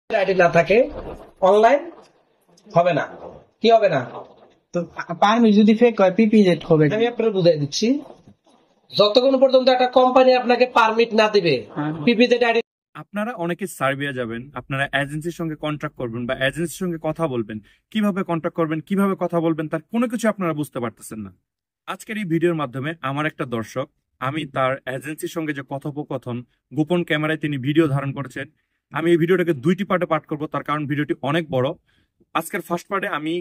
ID না থাকে online হবে না। কি হবে না? তো পারমিট যদি ফেক হয় পিপিজেড হবে। আমি আপনাকে বুঝাই দিচ্ছি, যতক্ষণ পর্যন্ত একটা কোম্পানি আপনাকে পারমিট না দিবে পিপিজেড আইডি। আপনারা অনেকে সার্বিয়া যাবেন, আপনারা এজেন্সির সঙ্গে কন্ট্রাক্ট করবেন বা এজেন্সির সঙ্গে কথা বলবেন, কিভাবে কন্ট্রাক্ট করবেন, কিভাবে কথা বলবেন, তার কোনো কিছু আপনারা বুঝতে পারতেছেন না। আজকের এই ভিডিওর মাধ্যমে আমার একটা দর্শক, আমি তার এজেন্সির সঙ্গে যে কথোপকথন গোপন ক্যামেরায় তিনি ভিডিও ধারণ করেছেন, আমি এই ভিডিওটাকে দুইটি পার্টে পাঠ করবো, তার কারণ ভিডিওটি অনেক বড়। আজকের ফার্স্ট পার্টে আমি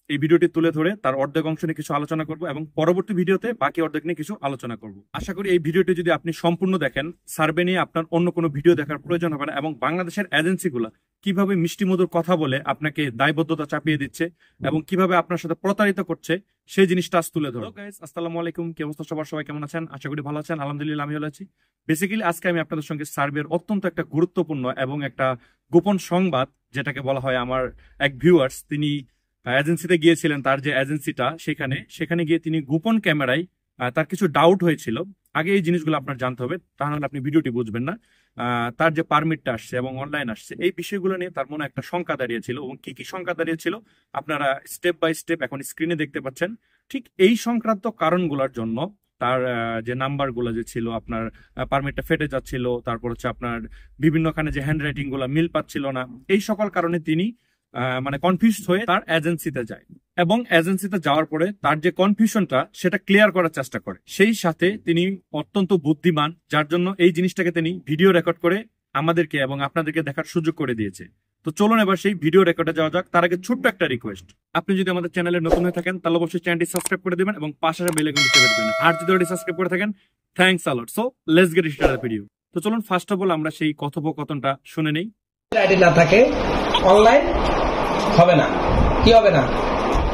এই ভিডিওটি তুলে ধরে তার অর্ধেক অংশ নিয়ে কিছু আলোচনা করব এবং পরবর্তী ভিডিওতে বাকি অর্ধেক নিয়ে কিছু আলোচনা করব। আশা করি এই ভিডিওটি যদি আপনি সম্পূর্ণ দেখেন, সার্ভে নিয়ে আপনার অন্য কোনো ভিডিও দেখার প্রয়োজন হবে না এবং বাংলাদেশের এজেন্সিগুলো কিভাবে মিষ্টিমধুর কথা বলে আপনাকে দায়বদ্ধতা চাপিয়ে দিচ্ছে এবং কিভাবে আপনার সাথে প্রতারিত করছে সেই জিনিসটা আজ তুলে ধরো। গাইস, আসসালামু আলাইকুম, কি অবস্থা সবাই কেমন আছেন? আশা করি ভালো আছেন। আলহামদুলিল্লাহ আমি ভালো আছি। বেসিক্যালি আজকে আমি আপনাদের সঙ্গে সার্ভের অত্যন্ত একটা গুরুত্বপূর্ণ এবং একটা গোপন সংবাদ, যেটাকে বলা হয়, আমার এক ভিউয়ার্স তিনি এজেন্সিতে গিয়েছিলেন, তার যে এজেন্সিটা সেখানে গিয়ে তিনি গোপন ক্যামেরায় তার কিছু ডাউট হয়েছিল। আগে এই জিনিসগুলো আপনার জানতে হবে, তাহলে আপনি ভিডিওটি বুঝবেন না। তার যে পারমিটটা আসছে এবং অনলাইন আসছে, এই বিষয়গুলো নিয়ে তার মনে একটা শঙ্কা দাঁড়িয়েছিল এবং কি কি শঙ্কা দাঁড়িয়েছিল আপনারা স্টেপ বাই স্টেপ এখন স্ক্রিনে দেখতে পাচ্ছেন। ঠিক এই সংক্রান্ত কারণগুলোর জন্য তার যে নাম্বারগুলো যে ছিল, আপনার পারমিটটা ফেটে যাচ্ছিল, তারপর হচ্ছে আপনার বিভিন্নখানে যে হ্যান্ড রাইটিং গুলো মিল পাচ্ছিল না, এই সকল কারণে তিনি কনফিউজ হয়ে তার এজেন্সিতে যায় এবং এজেন্সিতে যাওয়ার পরে তার যে কনফিউশনটা সেটা ক্লিয়ার করার চেষ্টা করে। সেই সাথে তিনি অত্যন্ত বুদ্ধিমান, যার জন্য এই জিনিসটাকে তিনি ভিডিও রেকর্ড করে আমাদেরকে এবং আপনাদেরকে দেখার সুযোগ করে দিয়েছে। তো চলুন এবার সেই ভিডিও রেকর্ডে যাওয়া যাক। তার আগে ছোট্ট একটা রিকোয়েস্ট, আপনি যদি আমাদের চ্যানেলে নতুন হয়ে থাকেন তাহলে অবশ্যই চ্যানেলটি সাবস্ক্রাইব করে দিবেন এবং পাশে বেল আইকনটি টিপে দিবেন। আর যদি অলরেডি সাবস্ক্রাইব করে থাকেন, thanks a lot. So let's get started video. তো চলুন ফার্স্ট অফ অল আমরা সেই কথোপকথনটা শুনে নেই। আইডি না থাকে অনলাইন হবে না। কি হবে না?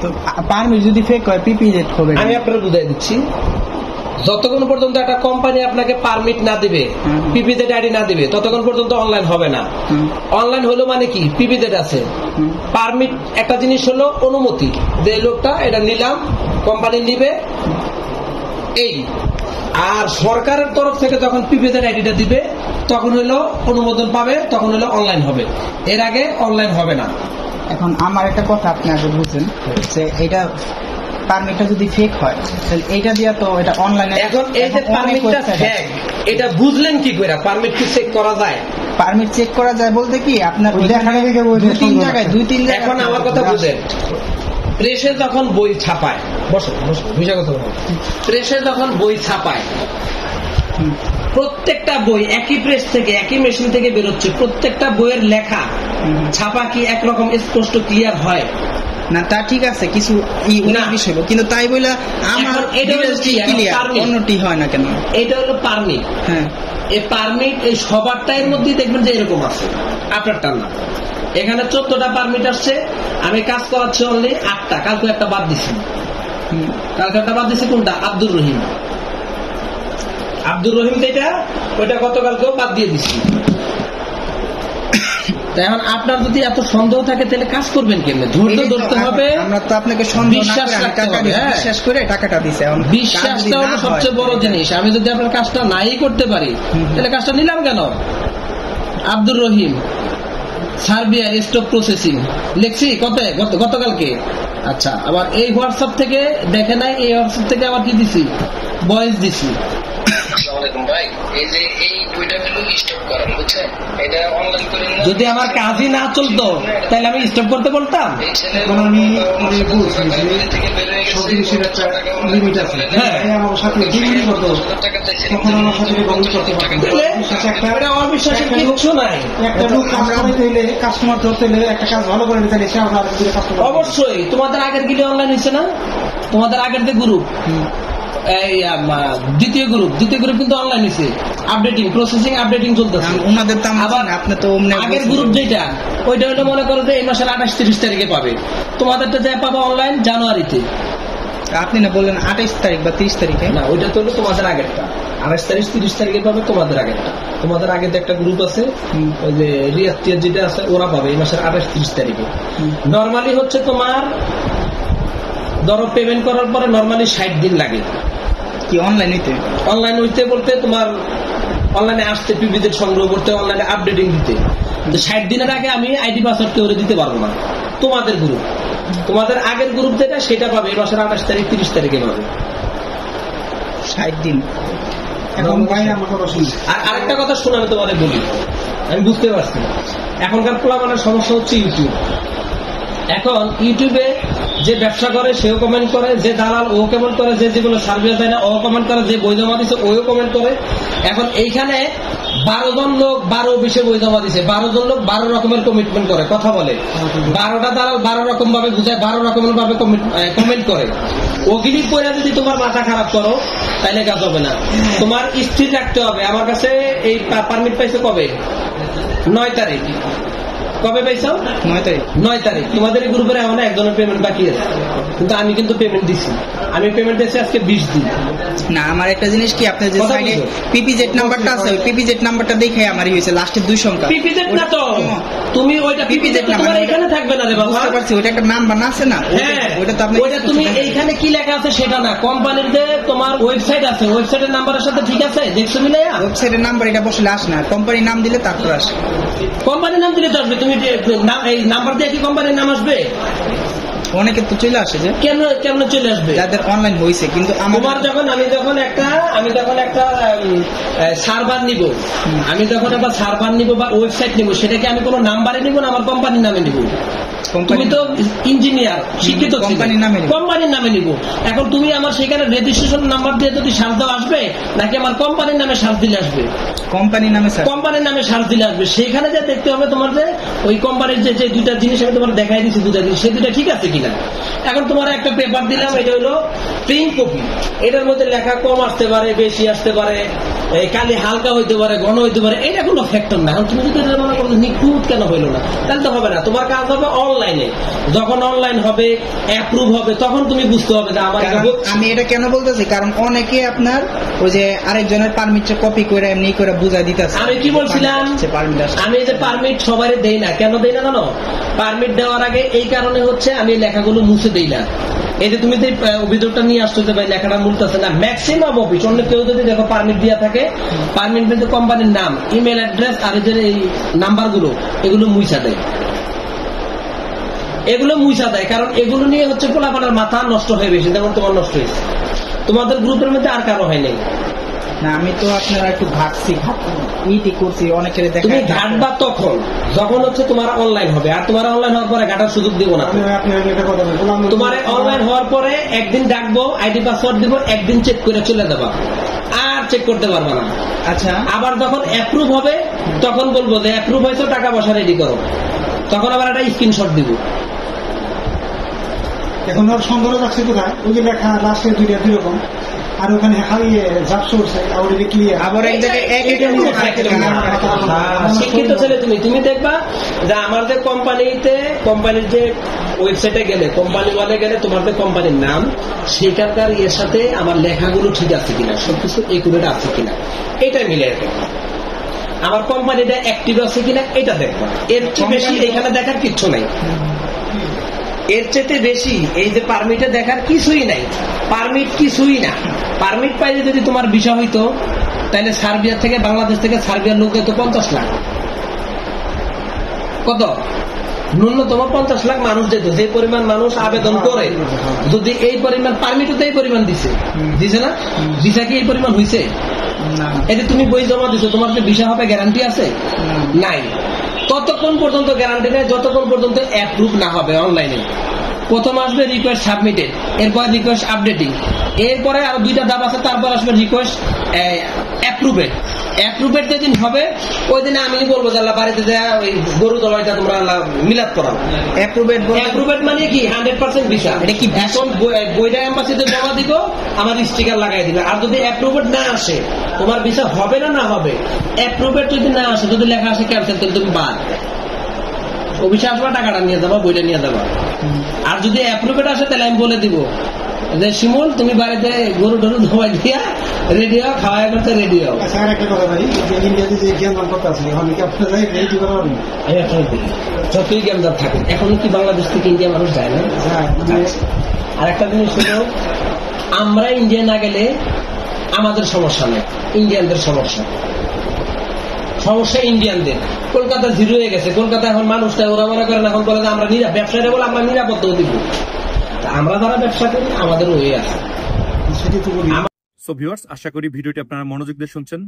তো পারমিট যদি ফেক হয় পিপিজেড হবে। আমি আপনাকে বুঝাই দিচ্ছি, যতক্ষণ পর্যন্ত একটা কোম্পানি আপনাকে পারমিট না দিবে পিপিজেড আইডি না দিবে ততক্ষণ পর্যন্ত অনলাইন হবে না। অনলাইন হলো মানে কি? পিপিজেড আছে। পারমিট একটা জিনিস হলো অনুমতি, যে লোকটা এটা নিলাম, কোম্পানি নিবে এই। আর সরকারের তরফ থেকে যখন পিপিজেড আইডিটা দিবে তখন হলো অনুমোদন পাবে, তখন হলো অনলাইন হবে। এর আগে অনলাইন হবে না। এখন আমার একটা কথা আপনি আগে বুঝেন যে এটা পারমিটটা যদি ফেক হয় তাহলে এটা দিয়া তো এটা অনলাইনে। এখন এই যে পারমিটটা ফেক, এটা বুঝলেন কি করে? পারমিট কি চেক করা যায়? পারমিট চেক করা যায় বলতে কি আপনার দুই তিন জায়গায়। এখন আমার কথা বুঝেন, প্রেসে যখন বই ছাপায়, প্রেসে যখন বই ছাপায়, প্রত্যেকটা বই একই প্রেস থেকে একই মেশিন থেকে বেরোচ্ছে, প্রত্যেকটা বইয়ের লেখা ছাপা কি একরকম স্পষ্ট ক্লিয়ার হয় না? তা ঠিক আছে, কিছু বিষয়, কিন্তু তাই বলে আমার অন্যটি হয় না কেন? এটা হলো পারমিট। হ্যাঁ, এই পারমিট এই সবারটার মধ্যে দেখবেন যে এরকম আছে, আপনারটা না। এখানে 14টা পারমিট আসছে, আমি কাজ করাচ্ছি অনলি 8টা, কালকে একটা বাদ দিছি। কোনটা? আব্দুর রহিম যেটা, ওইটা গতকালকেও বাদ দিয়ে দিচ্ছি। এখন আপনার যদি এত সন্দেহ থাকে তাহলে কাজ করবেন কেমনে? ধৈর্য ধরতে হবে। আমরা তো আপনাকে বিশ্বাস করে টাকাটা দিছে। বিশ্বাসটা হলো সবচেয়ে বড় জিনিস। আমি যদি আপনার কাজটা নাই করতে পারি তাহলে কাজটা নিলাম কেন? Abdur Rahim, Serbia stock processing লিখছি গতকালকে। আচ্ছা, আবার এই হোয়াটসঅ্যাপ থেকে দেখে নাই, এই হোয়াটসঅ্যাপ থেকে আবার কি দিছি? ভয়েস দিছি। যদি আমার কাজই না চলতো তাহলে আমি স্টপ করতে বলতাম। অবশ্যই তোমাদের আগের গিলে অনলাইন হয়েছে না? তোমাদের আগের যে গ্রুপ, দ্বিতীয় গ্রুপ কিন্তু অনলাইন হয়েছে, আপডেটিং প্রসেসিং আপডেটিং চলতেছে। আগের গ্রুপ যেটা, ওইটা হলো মনে করো যে এই মাসের 28-30 তারিখে পাবে, তোমাদেরটা যা পাবা অনলাইন জানুয়ারিতে। আপনি না বললেন 28 তারিখ বা 30 তারিখে? না, ওইটা তো হলো তোমাদের আগেরটা। 28 তারিখ 30 তারিখে পাবে তোমাদের আগেরটা। তোমাদের আগে একটা গ্রুপ আছে, ওই যে রিয়াক্টিয়ার যেটা আছে, ওরা পাবে এই মাসের 28-30 তারিখে। নর্মালি হচ্ছে তোমার ধরো পেমেন্ট করার পরে নর্মালি 60 দিন লাগে। কি অনলাইন হইতে? অনলাইন হইতে বলতে তোমার অনলাইনে আসতে, পিপিজেড সংগ্রহ করতে, অনলাইনে আপডেটিং দিতে। তো 60 দিনের আগে আমি আইডি পাসওয়ার্ড কেউ দিতে পারবো না। তোমাদের গ্রুপ, তোমাদের আগের গ্রুপ যেটা সেটা পাবে এই মাসের 28 তারিখ 30 তারিখে পাবে 60 দিন। এখন ভাই আমার কথা শুনি। আর আরেকটা কথা শুনে আমি তোমাদের বলি, আমি বুঝতে পারছি এখনকার পোলাপানের সমস্যা হচ্ছে ইউটিউব। এখন ইউটিউবে যে ব্যবসা করে সেও কমেন্ট করে, যে দালাল ও কমেন্ট করে, যে যেগুলো সার্ভিস দেয় না ও কমেন্ট করে, যে বই জমা দিচ্ছে ওও কমেন্ট করে। এখন এইখানে 12 জন লোক 12 বিষয়ে বই জমা দিচ্ছে, 12 জন লোক 12 রকমের কমিটমেন্ট করে, কথা বলে। 12টা দালাল 12 রকম ভাবে বুঝায়, 12 রকমের ভাবে কমেন্ট করে। ওগিলি পয়রা যদি তোমার মাথা খারাপ করো তাইলে কাজ হবে না। তোমার স্থির রাখতে হবে। আমার কাছে এই পারমিট পাইছে কবে? 9 তারিখ। কবে পাইছো? 9 তারিখ। 9 তারিখ। তোমাদের এই গ্রুপের এখন একজনের পেমেন্ট বাকি আছে, কিন্তু আমি কিন্তু পেমেন্ট দিছি। আমি পেমেন্ট দিয়েছি আজকে 20 দিন। না, আমার একটা জিনিস কি, আপনার যে সাইডে পিপিজেড নাম্বারটা আছে, ওই পিপিজেড নাম্বারটা দেখে আমার হয়েছে লাস্টের 2 সংখ্যা। পিপিজেড না তো, তুমি ওইটা পিপিজেড তোমার এখানে থাকবে না রে বাবা। বুঝতে পারছি, ওইটা একটা নাম্বার না আছে না? হ্যাঁ, ওইটা তো আপনি, ওইটা তুমি এইখানে কি লেখা আছে সেটা না, কোম্পানির যে তোমার ওয়েবসাইট আছে, ওয়েবসাইটের নাম্বারের সাথে ঠিক আছে, দেখছো মিলাইয়া? ওয়েবসাইটের নাম্বার এটা বসলে আসে না, কোম্পানির নাম দিলে তারপর আসে। কোম্পানির নাম দিলে তো আসবে। তুমি এই নাম্বার দিয়ে কি কোম্পানির নাম আসবে? অনেকে তো চলে আসে যে কেমন চলে আসবে যাদের অনলাইন হয়েছে, কিন্তু তোমার যখন আমি যখন একটা সার্ভার নিব, আমি যখন একটা সার্ভার নিব বা ওয়েবসাইট নিব, সেটাকে আমি কোনো নাম্বারে নিব না, আমার কোম্পানির নামে নিব। তুমি তো ইঞ্জিনিয়ার, শিক্ষিত, কোম্পানির নামে নিব। এখন তুমি আমার সেখানে রেজিস্ট্রেশন নাম্বার দিয়ে যদি সার্চ দেওয়া আসবে, নাকি আমার কোম্পানির নামে সার্চ দিলে আসবে? কোম্পানির নামে সার্চ দিলে আসবে। সেখানে যে দেখতে হবে তোমার যে ওই কোম্পানির যে 2টা জিনিস আমি তোমার দেখাই দিচ্ছি, 2টা জিনিস, সেই 2টা ঠিক আছে কিনা। এখন তোমার একটা পেপার দিলাম, এটা হলো প্রিন্ট কপি। এটার মধ্যে লেখা কম আসতে পারে, বেশি আসতে পারে, কালি হালকা হইতে পারে, ঘন হইতে পারে, এটা কোনো ফ্যাক্টর না। এখন তুমি যদি মনে করো নিখুঁত কেন হইলো না, তাহলে তো হবে না। তোমার কাজ হবে অনলাইনে। যখন অনলাইন হবে, অ্যাপ্রুভ হবে, তখন তুমি বুঝতে হবে যে আমার। আমি এটা কেন বলতেছি, কারণ অনেকে আপনার ওই যে আরেকজনের পারমিটটা কপি করে এমনি করে বুঝাই দিতেছে। আমি কি বলছিলাম, আমি যে পারমিট সবাই দেই না। কেন দেই না জানো? পারমিট দেওয়ার আগে এই কারণে হচ্ছে, আমি লেখাগুলো মুছে দেই না। এই যে তুমি যে অভিযোগটা নিয়ে আসছো যে ভাই লেখাটা মুলতেছে না, ম্যাক্সিমাম অফিস, অন্য কেউ যদি দেখো পারমিট দেওয়া থাকে, পারমিট কিন্তু কোম্পানির নাম, ইমেল অ্যাড্রেস আর এই নাম্বারগুলো এগুলো মুছা দেয়। কারণ এগুলো নিয়ে হচ্ছে পোলাপানার মাথা নষ্ট হয়ে গেছে, যেমন তোমার নষ্ট হয়েছে। তোমাদের গ্রুপের মধ্যে আর কারো হয় নাই না। আমি তো আপনারা একটু ঘাটছি করছি, অনেকের দেখা। তুমি ঘাটবা তখন যখন হচ্ছে তোমার অনলাইন হবে, আর তোমার অনলাইন হওয়ার পরে ঘাটার সুযোগ দিব না। তোমার অনলাইন হওয়ার পরে একদিন ডাকবো, আইডি পাসওয়ার্ড দিব, একদিন চেক করে চলে যাবা, আর চেক করতে পারবা না। আচ্ছা, আবার যখন অ্যাপ্রুভ হবে তখন বলবো যে অ্যাপ্রুভ হয়েছে, টাকা পয়সা রেডি করো, তখন আবার একটা স্ক্রিনশট দিব। এখন ওর সংগ্রহ রাখছে কোথায়? ওই যে লেখা লাস্টে 2টা 2 রকম, আর ওখানে হারিয়ে ঝাপসা উঠছে, আবার এক জায়গায় শিক্ষিত ছেলে তুমি দেখবা যে আমার যে কোম্পানির যে ওয়েবসাইটে গেলে, কোম্পানি ওয়ালে গেলে, তোমার যে কোম্পানির নাম, সেখানকার এর সাথে আমার লেখাগুলো ঠিক আছে কিনা, সবকিছু একুরেট আছে কিনা, এটা মিলে দেখবা। আমার কোম্পানিটা অ্যাক্টিভ আছে কিনা এটা দেখবা। এর চেয়ে বেশি এখানে দেখার কিচ্ছু নাই। এর চেয়ে বেশি এই যে পারমিটে দেখার কিছুই নাই। পারমিট কিছুই না। পারমিট পাইলে যদি তোমার বিষয় হইতো, তাহলে সার্বিয়া থেকে, বাংলাদেশ থেকে সার্বিয়ার লোক তো 50 লাখ। কত? ন্যূনতম 50 লাখ মানুষ যেত। যে পরিমাণ মানুষ আবেদন করে, যদি এই পরিমাণ পারমিটও তো এই পরিমাণ দিছে না? ভিসা কি এই পরিমাণ হয়েছে? এতে তুমি বই জমা দিছো, তোমার যে ভিসা হবে গ্যারান্টি আছে? নাই। ততক্ষণ পর্যন্ত গ্যারান্টি নেই যতক্ষণ পর্যন্ত অ্যাপ্রুভ না হবে অনলাইনে। প্রথম আসবে রিকোয়েস্ট সাবমিটেড, এরপর রিকোয়েস্ট আপডেটিং, এরপরে আরো 2টা ধাপ আছে, তারপর আসবে রিকোয়েস্ট অ্যাপ্রুভেড। অ্যাপ্রুভেড যেদিন হবে ওই দিনে আমি বলবো যে আল্লাহ বাড়িতে যা ওই গরু দলাইটা তোমরা আল্লাহ মিলাদ করাও। অ্যাপ্রুভেড মানে কি 100% ভিসা। এটা কি এখন বইটা এম্বাসিতে জমা দিব, আমার স্টিকার লাগাই দিবে। আর যদি অ্যাপ্রুভেড না আসে, তোমার ভিসা হবে না হবে। অ্যাপ্রুভেড যদি না আসে, যদি লেখা আসে ক্যান্সেল, তাহলে তুমি বাদ। অফিসে আসবা, টাকাটা নিয়ে যাবা, বইটা নিয়ে যাবা। আর যদি অ্যাপ্রুভেড আসে, তাহলে আমি বলে দিব যে শিমুল তুমি বাড়িতে গরু টরু ধোয়া দিয়া রেডি হও, খাওয়া করতে রেডি হও। আর একটা কথা ভাই, ইন্ডিয়াতে যে জ্ঞান দান করতে আছে, এখন কি আপনারা রেডি করা পারবেন? আমি আপনার দিই যতই জ্ঞানদার থাকে, এখন কি বাংলাদেশ থেকে ইন্ডিয়া মানুষ যায় না? আর একটা জিনিস হলো, আমরা ইন্ডিয়া না গেলে আমাদের সমস্যা নেই, ইন্ডিয়ানদের সমস্যা। সমস্যা ইন্ডিয়ানদের। কলকাতা জিরো হয়ে গেছে, কলকাতা এখন মানুষটা ওরা মনে করেন এখন বলে যে আমরা ব্যবসায়ীরা বলে আমরা নিরাপত্তাও দিব, আমরা যারা ব্যবসা করি আমাদের ওই আছে। সো ভিউয়ার্স, আশা করি ভিডিওটি আপনারা মনোযোগ দিয়ে শুনছেন।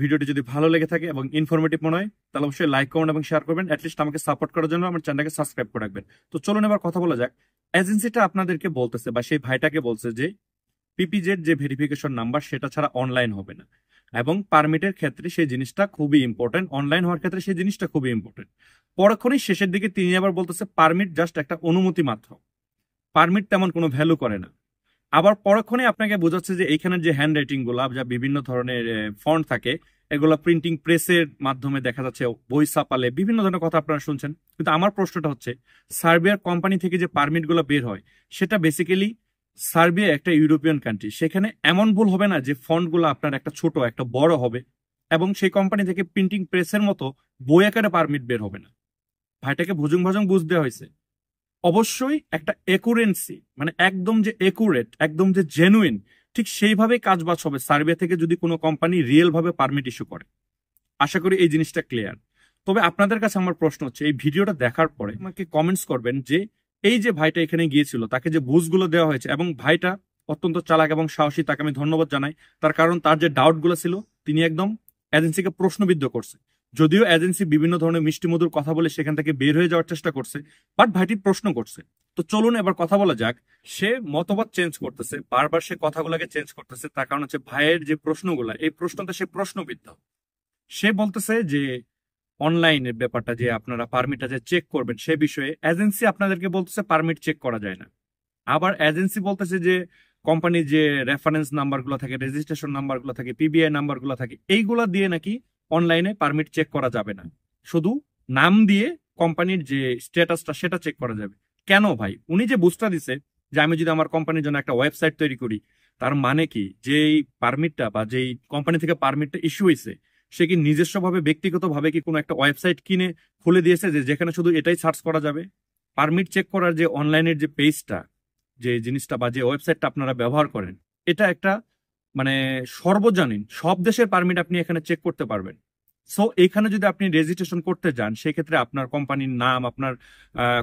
ভিডিওটি যদি ভালো লেগে থাকে এবং ইনফরমেটিভ মনে হয় তাহলে অবশ্যই লাইক কমেন্ট এবং শেয়ার করবেন, অ্যাটলিস্ট আমাকে সাপোর্ট করার জন্য আমার চ্যানেলকে সাবস্ক্রাইব করে রাখবেন। তো চলুন এবার কথা বলা যাক। এজেন্সিটা আপনাদেরকে বলতেছে বা সেই ভাইটাকে বলছে যে পিপিজেড যে ভেরিফিকেশন নাম্বার সেটা ছাড়া অনলাইন হবে না, এবং পারমিটের ক্ষেত্রে সেই জিনিসটা খুবই ইম্পর্টেন্ট, অনলাইন হওয়ার ক্ষেত্রে সেই জিনিসটা খুবই ইম্পর্টেন্ট। পরক্ষণেই শেষের দিকে তিনি আবার বলতেছে পারমিট জাস্ট একটা অনুমতি মাত্র, পারমিট তেমন কোনো ভ্যালু করে না। আবার পরক্ষণে আপনাকে বোঝাচ্ছে যে এইখানের যে হ্যান্ড রাইটিং গুলা যা বিভিন্ন ধরনের ফন্ট থাকে এগুলো প্রিন্টিং প্রেসের মাধ্যমে দেখা যাচ্ছে, বই ছাপালে বিভিন্ন ধরনের কথা আপনারা শুনছেন। কিন্তু আমার প্রশ্নটা হচ্ছে সার্বিয়ার কোম্পানি থেকে যে পারমিট গুলো বের হয় সেটা বেসিক্যালি সার্বিয়া একটা ইউরোপিয়ান কান্ট্রি, সেখানে এমন ভুল হবে না যে ফন্ট গুলো আপনার একটা ছোট একটা বড় হবে, এবং সেই কোম্পানি থেকে প্রিন্টিং প্রেসের মতো বই আকারে পারমিট বের হবে না। ভাইটাকে ভুজুং ভাজুং বুঝ দেওয়া হয়েছে। অবশ্যই একটা একুরেন্সি, মানে একদম যে একুরেট, একদম যে জেনুইন, ঠিক সেইভাবেই কাজবাজ হবে সার্বিয়া থেকে যদি কোনো কোম্পানি রিয়েল ভাবে পারমিট ইস্যু করে। আশা করি এই জিনিসটা ক্লিয়ার। তবে আপনাদের কাছে আমার প্রশ্ন হচ্ছে, এই ভিডিওটা দেখার পরে আমাকে কমেন্টস করবেন যে এই যে ভাইটা এখানে গিয়েছিল তাকে যে বুঝগুলো দেওয়া হয়েছে, এবং ভাইটা অত্যন্ত চালাক এবং সাহসী, তাকে আমি ধন্যবাদ জানাই। তার কারণ তার যে ডাউট গুলো ছিল তিনি একদম এজেন্সিকে প্রশ্নবিদ্ধ করছে। যদিও এজেন্সি বিভিন্ন ধরনের মিষ্টি মধুর কথা বলে সেখান থেকে বের হয়ে যাওয়ার চেষ্টা করছে, বাট ভাইটি প্রশ্ন করছে। তো চলুন এবার কথা বলা যাক। সে মতবাদ চেঞ্জ করতেছে, বারবার সে কথাগুলোকে চেঞ্জ করতেছে, তার কারণ হচ্ছে ভাইয়ের যে প্রশ্নগুলা, এই প্রশ্নটা সে প্রশ্নবিদ্ধ। সে বলতেছে যে অনলাইনের ব্যাপারটা যে আপনারা পারমিটটা যে চেক করবেন সে বিষয়ে এজেন্সি আপনাদেরকে বলতেছে পারমিট চেক করা যায় না। আবার এজেন্সি বলতেছে যে কোম্পানির যে রেফারেন্স নাম্বারগুলো থাকে, রেজিস্ট্রেশন নাম্বারগুলো থাকে, পিবিআই নাম্বারগুলো থাকে, এইগুলা দিয়ে নাকি অনলাইনে পারমিট চেক করা যাবে না, শুধু নাম দিয়ে কোম্পানির যে স্ট্যাটাসটা সেটা চেক করা যাবে। কেন ভাই? উনি যে বুঝটা দিছে যে আমি যদি আমার কোম্পানির জন্য একটা ওয়েবসাইট তৈরি করি, তার মানে কি যেই পারমিটটা বা যেই কোম্পানি থেকে পারমিটটা ইস্যু হয়েছে সে কি নিজস্বভাবে ব্যক্তিগতভাবে কি কোনো একটা ওয়েবসাইট কিনে খুলে দিয়েছে যে যেখানে শুধু এটাই সার্চ করা যাবে? পারমিট চেক করার যে অনলাইনের যে পেজটা, যে জিনিসটা বা যে ওয়েবসাইটটা আপনারা ব্যবহার করেন, এটা একটা মানে সর্বজনীন, সব দেশের পারমিট আপনি এখানে চেক করতে পারবেন। সো এখানে যদি আপনি রেজিস্ট্রেশন করতে যান সেক্ষেত্রে আপনার কোম্পানির নাম, আপনার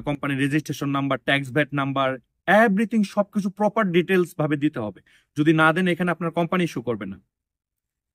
কোম্পানির registration number, tax VAT number, everything সবকিছু প্রপার ডিটেলস ভাবে দিতে হবে। যদি না দেন এখানে আপনার কোম্পানি ইস্যু করবে না।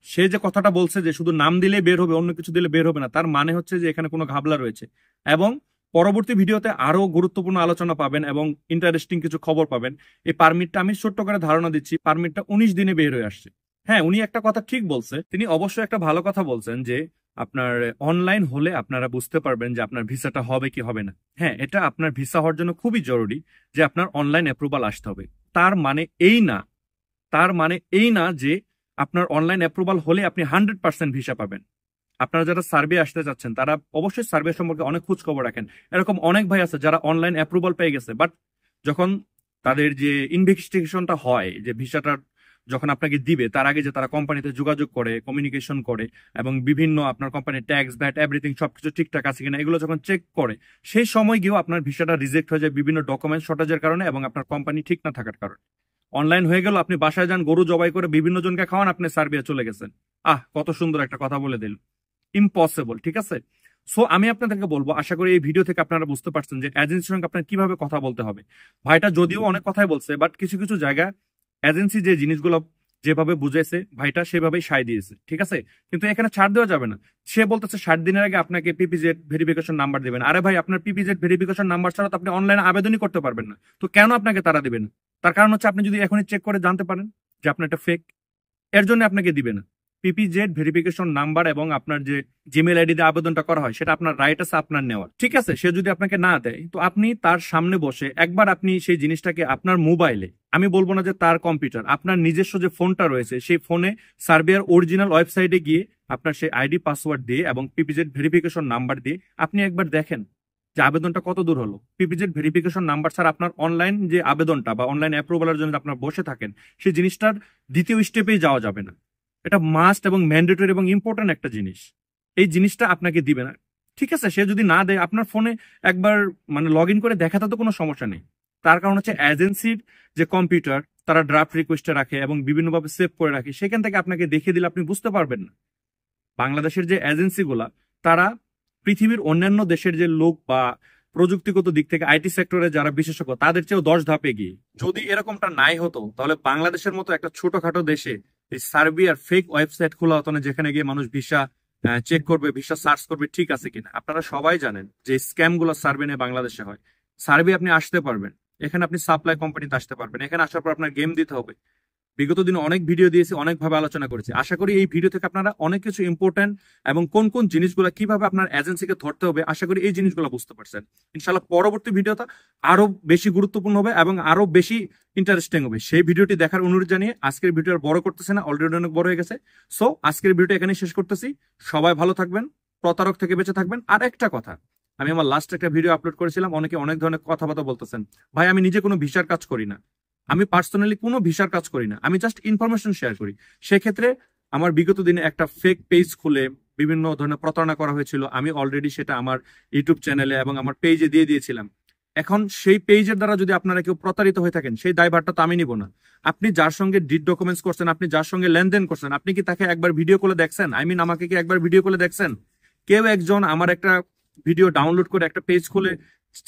সে যে কথাটা বলছে যে শুধু নাম দিলেই বের হবে, অন্য কিছু দিলে বের হবে না, তার মানে হচ্ছে যে এখানে কোনো ঘাবলা রয়েছে। এবং পরবর্তী ভিডিওতে আরো গুরুত্বপূর্ণ আলোচনা পাবেন এবং ইন্টারেস্টিং কিছু খবর পাবেন। এই পারমিটটা আমি ছোট্ট করে ধারণা দিচ্ছি, পারমিটটা 19 দিনে বের হয়ে আসছে। হ্যাঁ, উনি একটা কথা ঠিক বলছে, তিনি অবশ্যই একটা ভালো কথা বলছেন যে আপনার অনলাইন হলে আপনারা বুঝতে পারবেন যে আপনার ভিসাটা হবে কি হবে না। হ্যাঁ, এটা আপনার ভিসা হওয়ার জন্য খুবই জরুরি যে আপনার অনলাইন অ্যাপ্রুভাল আসতে হবে। তার মানে এই না যে আপনার অনলাইন অ্যাপ্রুভাল হলে আপনি 100% ভিসা পাবেন। আপনারা যারা সার্বিয়া আসতে চাচ্ছেন তারা অবশ্যই সার্বিয়া সম্পর্কে অনেক খোঁজ খবর রাখেন। এরকম অনেক ভাই আছে যারা অনলাইন অ্যাপ্রুভাল পেয়ে গেছে, বাট যখন তাদের যে ইনভেস্টিগেশনটা হয়, যে ভিসাটা যখন আপনাকে দিবে তার আগে যে তারা কোম্পানিতে যোগাযোগ করে, কমিউনিকেশন করে এবং বিভিন্ন আপনার কোম্পানির ট্যাক্স ভ্যাট এভরিথিং সবকিছু ঠিকঠাক আছে কিনা এগুলো যখন চেক করে, সেই সময় গিয়েও আপনার ভিসাটা রিজেক্ট হয়ে যায় বিভিন্ন ডকুমেন্ট শর্টেজের কারণে এবং আপনার কোম্পানি ঠিক না থাকার কারণে। অনলাইন হয়ে গেল, আপনি বাসায় যান, গরু জবাই করে বিভিন্ন জনকে খাওয়ান, আপনি সার্বিয়া চলে গেছেন। কত সুন্দর একটা কথা বলে দিল, ইম্পসিবল। ঠিক আছে, সো আমি আপনাদেরকে বলবো, আশা করি এই ভিডিও থেকে আপনারা বুঝতে পারছেন যে এজেন্সির সঙ্গে আপনার কিভাবে কথা বলতে হবে। ভাইটা যদিও অনেক কথাই বলছে, বাট কিছু কিছু জায়গা এজেন্সি যে জিনিসগুলো যেভাবে বুঝাইছে ভাইটা সেভাবেই সায় দিয়েছে। ঠিক আছে, কিন্তু এখানে ছাড় দেওয়া যাবে না। সে বলতেছে 60 দিনের আগে আপনাকে পিপিজেড ভেরিফিকেশন নাম্বার দেবেন। আরে ভাই, আপনার পিপিজেড ভেরিফিকেশন নাম্বার ছাড়া তো আপনি অনলাইনে আবেদনই করতে পারবেন না। তো কেন আপনাকে তারা দিবেন? তার কারণ হচ্ছে আপনি যদি এখনই চেক করে জানতে পারেন যে আপনার এটা ফেক, এর জন্য আপনাকে দিবে না। পিপিজেড ভেরিফিকেশন নাম্বার এবং আপনার যে জিমেল আইডি দিয়ে আবেদনটা করা হয় সেটা আপনার রাইট আছে আপনার নেওয়ার। ঠিক আছে, সে যদি আপনাকে না দেয় তো আপনি তার সামনে বসে একবার আপনি সেই জিনিসটাকে আপনার মোবাইলে, আমি বলবো না যে তার কম্পিউটার, আপনার নিজস্ব যে ফোনটা রয়েছে সেই ফোনে সার্বিয়ার অরিজিনাল ওয়েবসাইটে গিয়ে আপনার সেই আইডি পাসওয়ার্ড দিয়ে এবং পিপিজেড ভেরিফিকেশন নাম্বার দিয়ে আপনি একবার দেখেন যে আবেদনটা কত দূর হলো। পিপিজেড ভেরিফিকেশন নাম্বার ছাড়া আপনার অনলাইন যে আবেদনটা বা অনলাইন অ্যাপ্রুভালের জন্য আপনার বসে থাকেন সেই জিনিসটার দ্বিতীয় স্টেপেই যাওয়া যাবে না। এটা মাস্ট এবং ম্যান্ডেটরি এবং ইম্পর্টেন্ট একটা জিনিস। এই জিনিসটা আপনাকে দিবে না। ঠিক আছে, সে যদি না দেয় আপনার ফোনে একবার মানে লগ ইন করে দেখাতে তো কোনো সমস্যা নেই। তার কারণ হচ্ছে এজেন্সির যে কম্পিউটার তারা ড্রাফট রিকোয়েস্টে রাখে এবং বিভিন্নভাবে সেভ করে রাখে, সেখান থেকে আপনাকে দেখিয়ে দিলে আপনি বুঝতে পারবেন না। বাংলাদেশের যে এজেন্সিগুলা তারা পৃথিবীর অন্যান্য দেশের যে লোক বা প্রযুক্তিগত দিক থেকে আইটি সেক্টরে যারা বিশেষজ্ঞ তাদের চেয়েও 10 ধাপে এগিয়ে। যদি এরকমটা নাই হতো তাহলে বাংলাদেশের মতো একটা ছোটখাটো দেশে এই সার্বিয়ার ফেক ওয়েবসাইট খোলা হতো না, যেখানে গিয়ে মানুষ ভিসা চেক করবে, ভিসা সার্চ করবে ঠিক আছে কিনা। আপনারা সবাই জানেন যে স্ক্যাম গুলো সার্বিয়া বাংলাদেশে হয়। সার্বিয়া আপনি আসতে পারবেন, এখানে আপনি সাপ্লাই কোম্পানিতে আসতে পারবেন, এখানে আসার পর আপনার গেম দিতে হবে। বিগত দিনে অনেক ভিডিও দিয়েছি, অনেকভাবে আলোচনা করেছি। আশা করি এই ভিডিও থেকে আপনারা অনেক কিছু ইম্পর্টেন্ট এবং কোন কোন জিনিসগুলো কিভাবে আপনার এজেন্সিকে ধরতে হবে, আশা করি এই জিনিসগুলো বুঝতে পারছেন। ইনশাআল্লাহ পরবর্তী ভিডিওটা আরো বেশি গুরুত্বপূর্ণ হবে এবং আরো বেশি ইন্টারেস্টিং হবে। সেই ভিডিওটি দেখার অনুরোধ জানিয়ে আজকের ভিডিও আর বড় করতেছে না, অলরেডি অনেক বড় হয়ে গেছে। সো আজকের ভিডিওটা এখানে শেষ করতেছি। সবাই ভালো থাকবেন, প্রতারক থেকে বেঁচে থাকবেন। আর একটা কথা, আমি আমার লাস্ট একটা ভিডিও আপলোড করেছিলাম, অনেকে অনেক ধরনের কথাবার্তা বলতেছেন, ভাই আমি নিজে কোনো ভিসার কাজ করি না, আমি পার্সোনালি কোনো ভিসার কাজ করি না, আমি জাস্ট ইনফরমেশন শেয়ার করি। সেক্ষেত্রে আমার বিগত দিনে একটা ফেক পেজ খুলে বিভিন্ন ধরনের প্রতারণা করা হয়েছিল। আমি অলরেডি সেটা আমার ইউটিউব চ্যানেলে এবং আমার পেজে দিয়ে দিয়েছিলাম। এখন সেই পেজের দ্বারা যদি আপনারা কেউ প্রতারিত হয়ে থাকেন, সেই দায়ভারটা তো আমি নিব না। আপনি যার সঙ্গে ডিড ডকুমেন্টস করছেন, আপনি যার সঙ্গে লেনদেন করছেন, আপনি কি তাকে একবার ভিডিও কলে দেখছেন? আমাকে কি একবার ভিডিও কলে দেখছেন? কেউ একজন আমার একটা ভিডিও ডাউনলোড করে একটা পেজ খুলে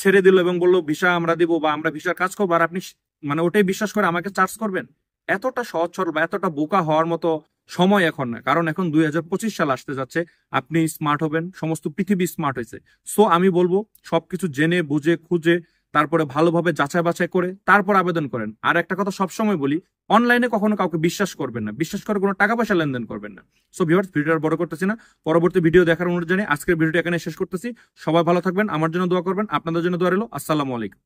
ছেড়ে দিল এবং বললো ভিসা আমরা দিব বা আমরা ভিসার কাজ করবো, আর আপনি মানে ওটাই বিশ্বাস করে আমাকে চার্জ করবেন? এতটা সহজ সরল বা এতটা বোকা হওয়ার মতো সময় এখন না, কারণ এখন 2025 সাল আসতে যাচ্ছে। আপনি স্মার্ট হবেন, সমস্ত পৃথিবী স্মার্ট হয়েছে। সো আমি বলবো সবকিছু জেনে বুঝে খুঁজে তারপরে ভালোভাবে যাচাই বাছাই করে তারপর আবেদন করেন। আর একটা কথা সবসময় বলি, অনলাইনে কখনো কাউকে বিশ্বাস করবেন না, বিশ্বাস করে কোনো টাকা পয়সা লেনদেন করবেন না। সো ভিউয়ার্স, ভিডিওটা বড় করতেছি না, পরবর্তী ভিডিও দেখার অনুরোধ জানিয়ে আজকের ভিডিওটা এখানে শেষ করতেছি। সবাই ভালো থাকবেন, আমার জন্য দোয়া করবেন, আপনাদের জন্য দোয়া রইল। আসসালামু আলাইকুম।